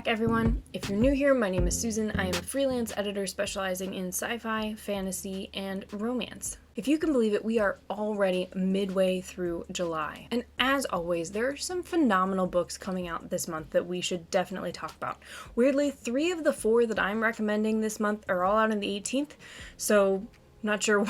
back, everyone. If you're new here, my name is Susan. I am a freelance editor specializing in sci-fi, fantasy, and romance. If you can believe it, we are already midway through July. And as always, there are some phenomenal books coming out this month that we should definitely talk about. Weirdly, 3 of the 4 that I'm recommending this month are all out on the 18th, so not sure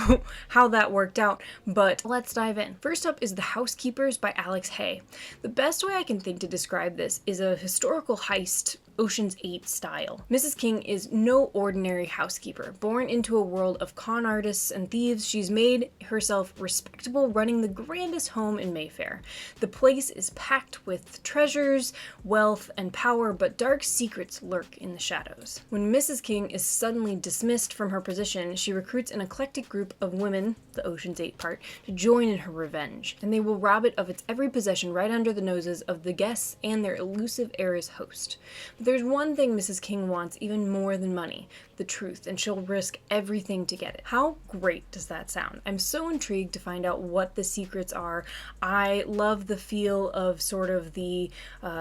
how that worked out, but let's dive in. First up is The Housekeepers by Alex Hay. The best way I can think to describe this is a historical heist, Ocean's 8 style. Mrs. King is no ordinary housekeeper. Born into a world of con artists and thieves, she's made herself respectable running the grandest home in Mayfair. The place is packed with treasures, wealth, and power, but dark secrets lurk in the shadows. When Mrs. King is suddenly dismissed from her position, she recruits an eclectic group of women, the Ocean's 8 part, to join in her revenge, and they will rob it of its every possession right under the noses of the guests and their elusive heiress host. But there's one thing Mrs. King wants even more than money, the truth, and she'll risk everything to get it. How great does that sound? I'm so intrigued to find out what the secrets are. I love the feel of sort of the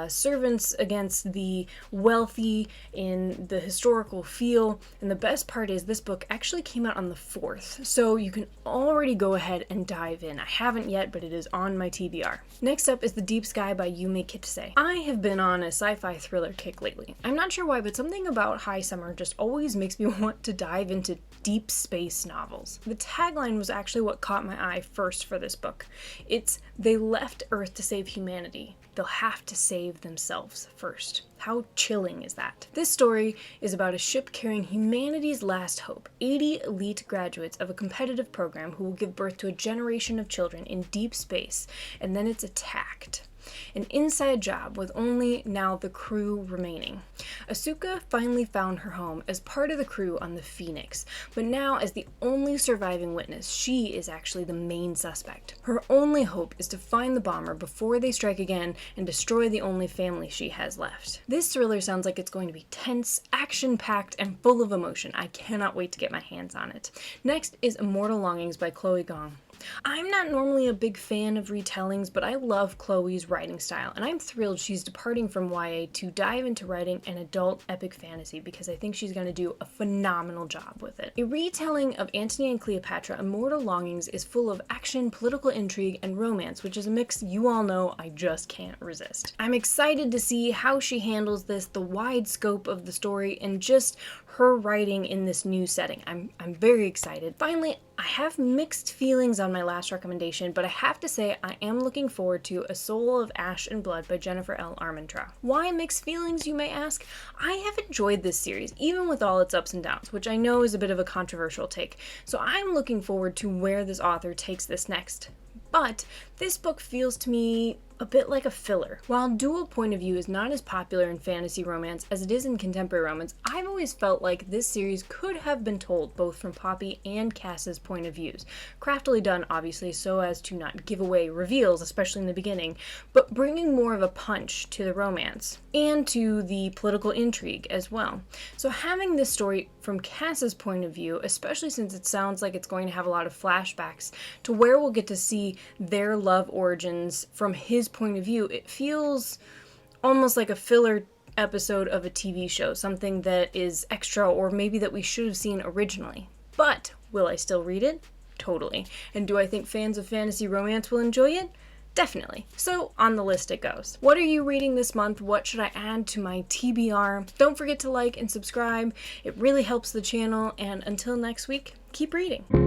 servants against the wealthy in the historical feel, and the best part is this book actually came out on the 4th, so you can already go ahead and dive in. I haven't yet, but it is on my TBR. Next up is The Deep Sky by Yume Kitasei. I have been on a sci-fi thriller kick lately. I'm not sure why, but something about high summer just always makes me want to dive into deep space novels. The tagline was actually what caught my eye first for this book. It's, "They left Earth to save humanity. They'll have to save themselves first." How chilling is that? This story is about a ship carrying humanity's last hope, 80 elite graduates of a competitive program who will give birth to a generation of children in deep space, and then it's attacked. An inside job with only now the crew remaining. Asuka finally found her home as part of the crew on the Phoenix, but now as the only surviving witness, she is actually the main suspect. Her only hope is to find the bomber before they strike again and destroy the only family she has left. This thriller sounds like it's going to be tense, action-packed, and full of emotion. I cannot wait to get my hands on it. Next is Immortal Longings by Gong. I'm not normally a big fan of retellings, but I love Chloe's writing style, and I'm thrilled she's departing from YA to dive into writing an adult epic fantasy because I think she's going to do a phenomenal job with it. A retelling of Antony and Cleopatra, Immortal Longings is full of action, political intrigue, and romance, which is a mix you all know I just can't resist. I'm excited to see how she handles this, the wide scope of the story, and just her writing in this new setting. I'm very excited. Finally, I have mixed feelings on my last recommendation, but I have to say I am looking forward to A Soul of Ash and Blood by Jennifer L. Armentrout. Why mixed feelings, you may ask? I have enjoyed this series, even with all its ups and downs, which I know is a bit of a controversial take, so I'm looking forward to where this author takes this next. But this book feels to me a bit like a filler. While dual point of view is not as popular in fantasy romance as it is in contemporary romance, I've always felt like this series could have been told both from Poppy and Cass's point of views. Craftily done, obviously, so as to not give away reveals, especially in the beginning, but bringing more of a punch to the romance and to the political intrigue as well. So having this story from Cass's point of view, especially since it sounds like it's going to have a lot of flashbacks to where we'll get to see their love origins from his point of view, it feels almost like a filler episode of a TV show, something that is extra or maybe that we should have seen originally. But will I still read it? Totally. And do I think fans of fantasy romance will enjoy it? Definitely. So on the list it goes. What are you reading this month? What should I add to my TBR? Don't forget to like and subscribe. It really helps the channel, and until next week, keep reading.